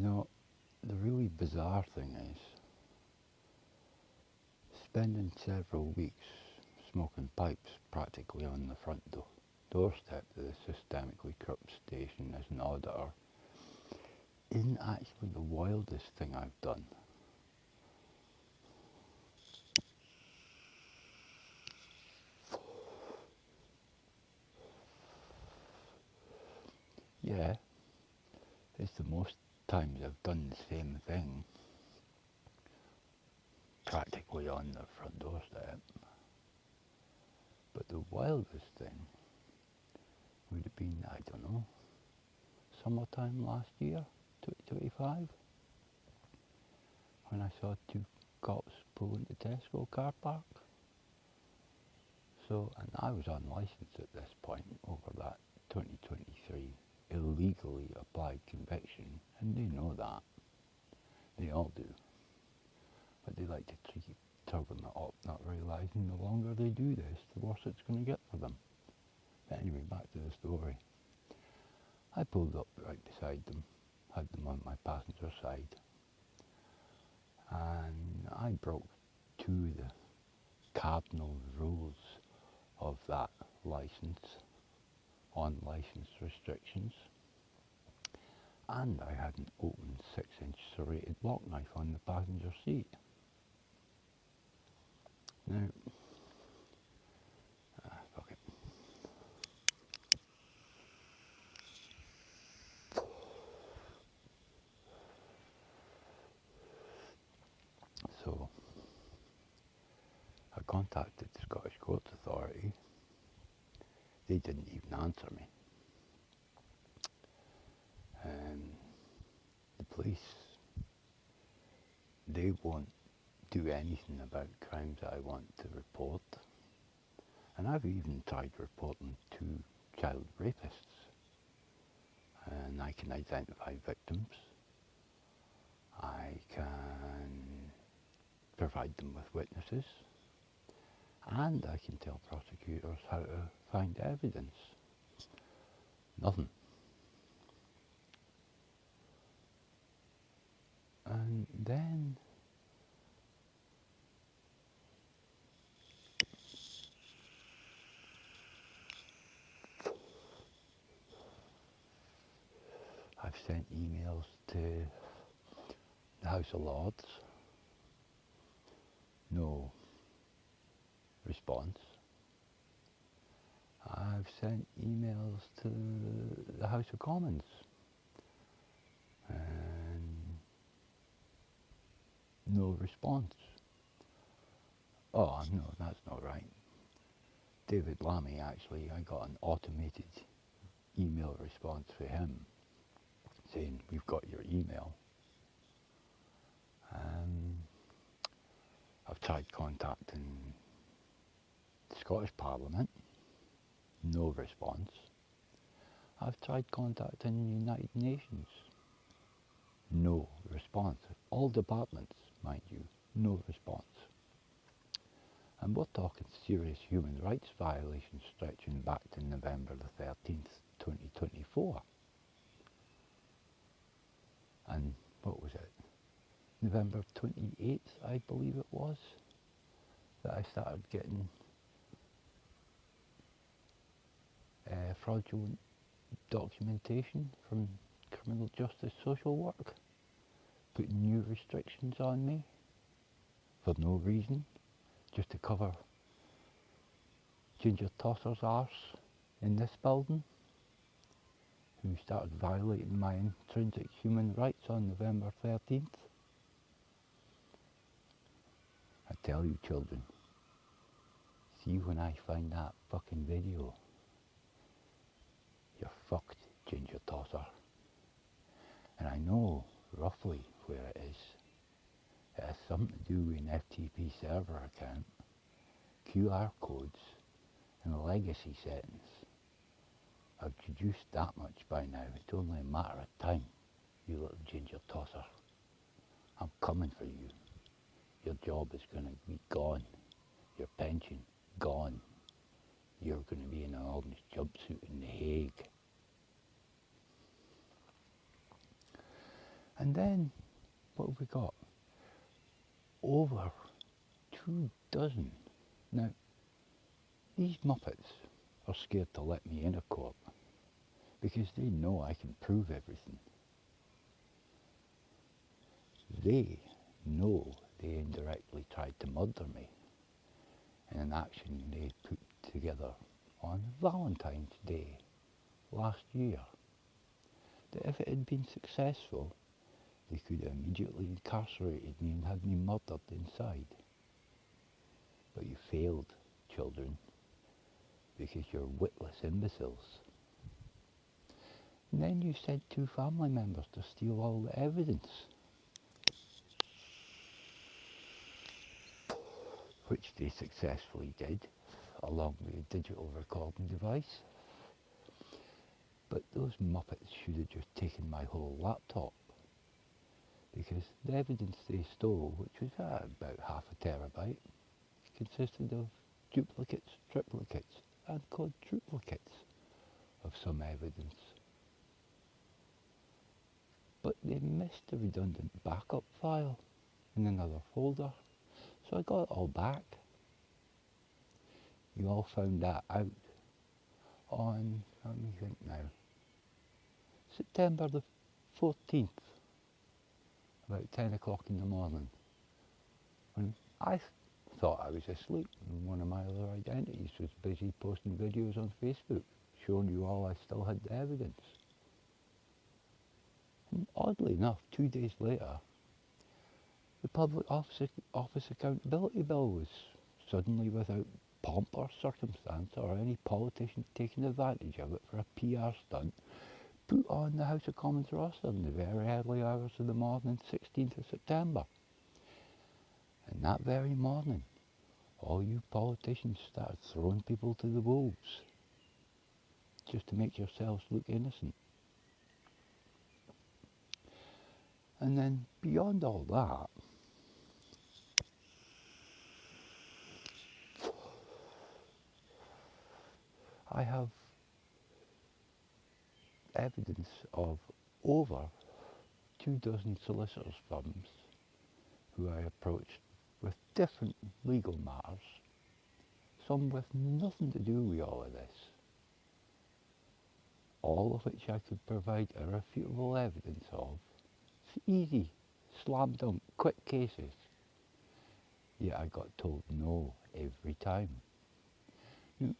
know, the really bizarre thing is spending several weeks smoking pipes practically on the front doorstep of the systemically corrupt station as an auditor isn't actually the wildest thing I've done. Yeah, it's the most times I've done the same thing practically on the front doorstep. But the wildest thing would have been, I don't know, summertime last year, 2025, when I saw two cops pull into Tesco car park. So, and I was unlicensed at this point over that 2023 illegally applied conviction, and they know that. They all do. But they like to keep tugging it up, not realising the longer they do this, the worse it's going to get for them. But anyway, back to the story. I pulled up right beside them, had them on my passenger side, and I broke two of the cardinal rules of that licence, on licence restrictions, and I had an open 6-inch serrated block knife on the passenger seat. Now, fuck it. So, I contacted the Scottish Courts Authority. They didn't even answer me. The police, they won't do anything about crimes that I want to report. And I've even tried reporting 2 child rapists. And I can identify victims. I can provide them with witnesses. And I can tell prosecutors how to find evidence. Nothing. And then I've sent emails to the House of Lords. No response. I've sent emails to the House of Commons. And no response. Oh, no, that's not right. David Lammy, actually, I got an automated email response for him saying, we've got your email. I've tried contacting the Scottish Parliament, no response. I've tried contacting the United Nations, no response. All departments, mind you, no response. And we're talking serious human rights violations stretching back to November the 13th, 2024. And what was it? November 28th, I believe it was, that I started getting fraudulent documentation from criminal justice social work, putting new restrictions on me for no reason, just to cover Ginger Tosser's arse in this building, who started violating my intrinsic human rights on November 13th. I tell you, children, see when I find that fucking video, you're fucked, Ginger Tosser. And I know roughly where it is. It has something to do with an FTP server account, QR codes, and legacy settings. I've deduced that much by now. It's only a matter of time, you little Ginger Tosser. I'm coming for you. Your job is going to be gone. Your pension, gone. You're going to be in an orange jumpsuit in The Hague. And then, what have we got? Over 2 dozen. Now, these Muppets are scared to let me in a court because they know I can prove everything. They know they indirectly tried to murder me in an action they put together on Valentine's Day last year. That if it had been successful, they could have immediately incarcerated me and had me murdered inside. But you failed, children, because you're witless imbeciles. And then you sent 2 family members to steal all the evidence, which they successfully did, along with a digital recording device. But those Muppets should have just taken my whole laptop, because the evidence they stole, which was about half a terabyte, consisted of duplicates, triplicates, and quadruplicates of some evidence. But they missed the redundant backup file in another folder, so I got it all back. You all found that out on, let me think now, September the 14th, about 10 o'clock in the morning, when I thought I was asleep and one of my other identities was busy posting videos on Facebook showing you all I still had the evidence. And oddly enough, 2 days later, the Public Office Accountability Bill was suddenly, without pomp or circumstance or any politician taking advantage of it for a PR stunt, put on the House of Commons roster in the very early hours of the morning, 16th of September. And that very morning, all you politicians started throwing people to the wolves, just to make yourselves look innocent. And then beyond all that, I have evidence of over 2 dozen solicitors' firms who I approached with different legal matters, some with nothing to do with all of this, all of which I could provide irrefutable evidence of. It's easy, slam dunk, quick cases. Yet I got told no every time.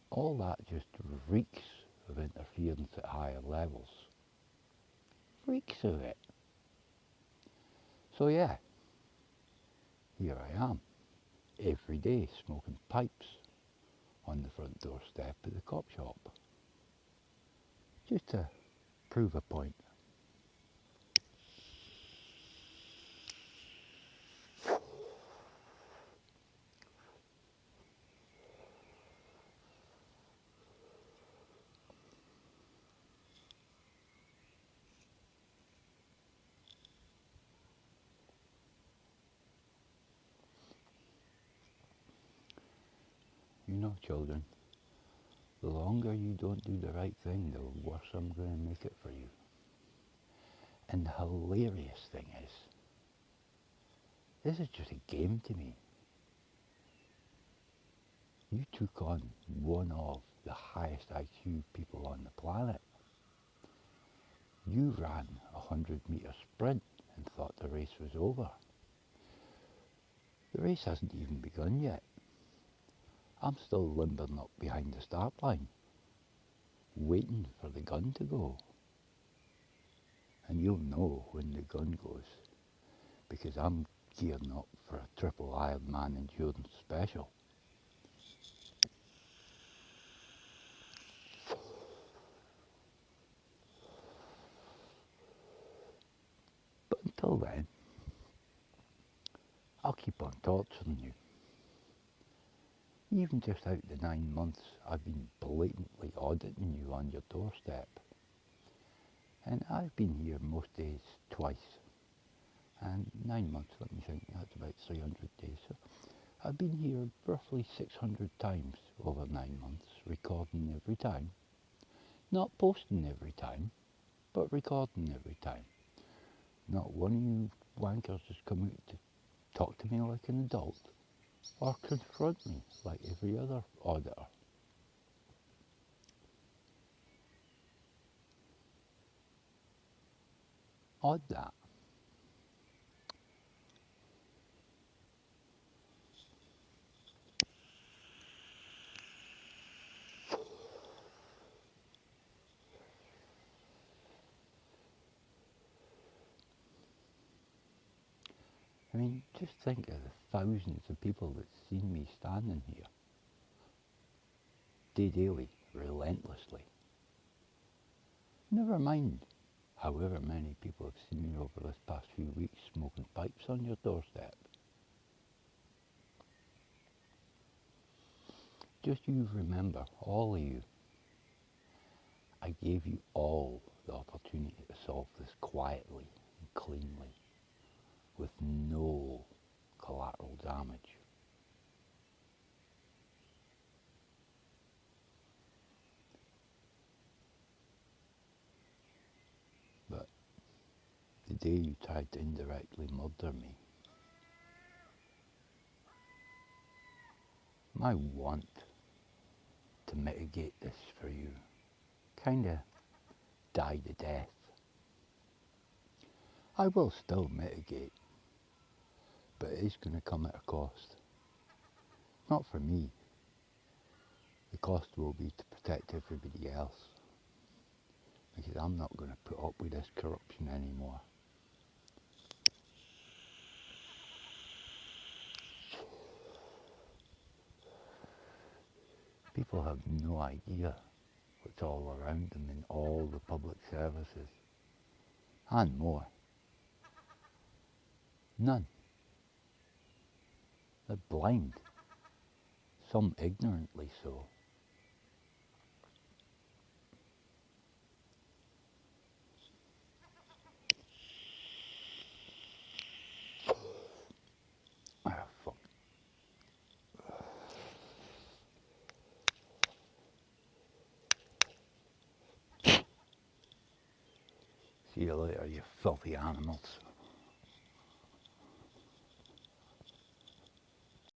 All that just reeks of interference at higher levels. Reeks of it. So yeah, here I am, every day smoking pipes on the front doorstep of the cop shop, just to prove a point. You know, children, the longer you don't do the right thing, the worse I'm going to make it for you. And the hilarious thing is, this is just a game to me. You took on one of the highest IQ people on the planet. You ran a 100-metre sprint and thought the race was over. The race hasn't even begun yet. I'm still limbering up behind the start line, waiting for the gun to go. And you'll know when the gun goes, because I'm gearing up for a triple Ironman endurance special. But until then, I'll keep on torturing you. Even just out the 9 months I've been blatantly auditing you on your doorstep. And I've been here most days twice. And 9 months, let me think, that's about 300 days. So I've been here roughly 600 times over 9 months, recording every time. Not posting every time, but recording every time. Not one of you wankers has come out to talk to me like an adult or confront me like every other auditor. Odd that. I mean, just think of the thousands of people that's seen me standing here, day daily, relentlessly. Never mind however many people have seen me over this past few weeks smoking pipes on your doorstep. Just you remember, all of you, I gave you all the opportunity to solve this quietly and cleanly, with no collateral damage. But the day you tried to indirectly murder me, my want to mitigate this for you kinda died a death. I will still mitigate, but it is going to come at a cost. Not for me. The cost will be to protect everybody else, because I'm not going to put up with this corruption anymore. People have no idea what's all around them in all the public services, and more. None. They're blind, some ignorantly so. Ah, fuck. See you later, you filthy animals.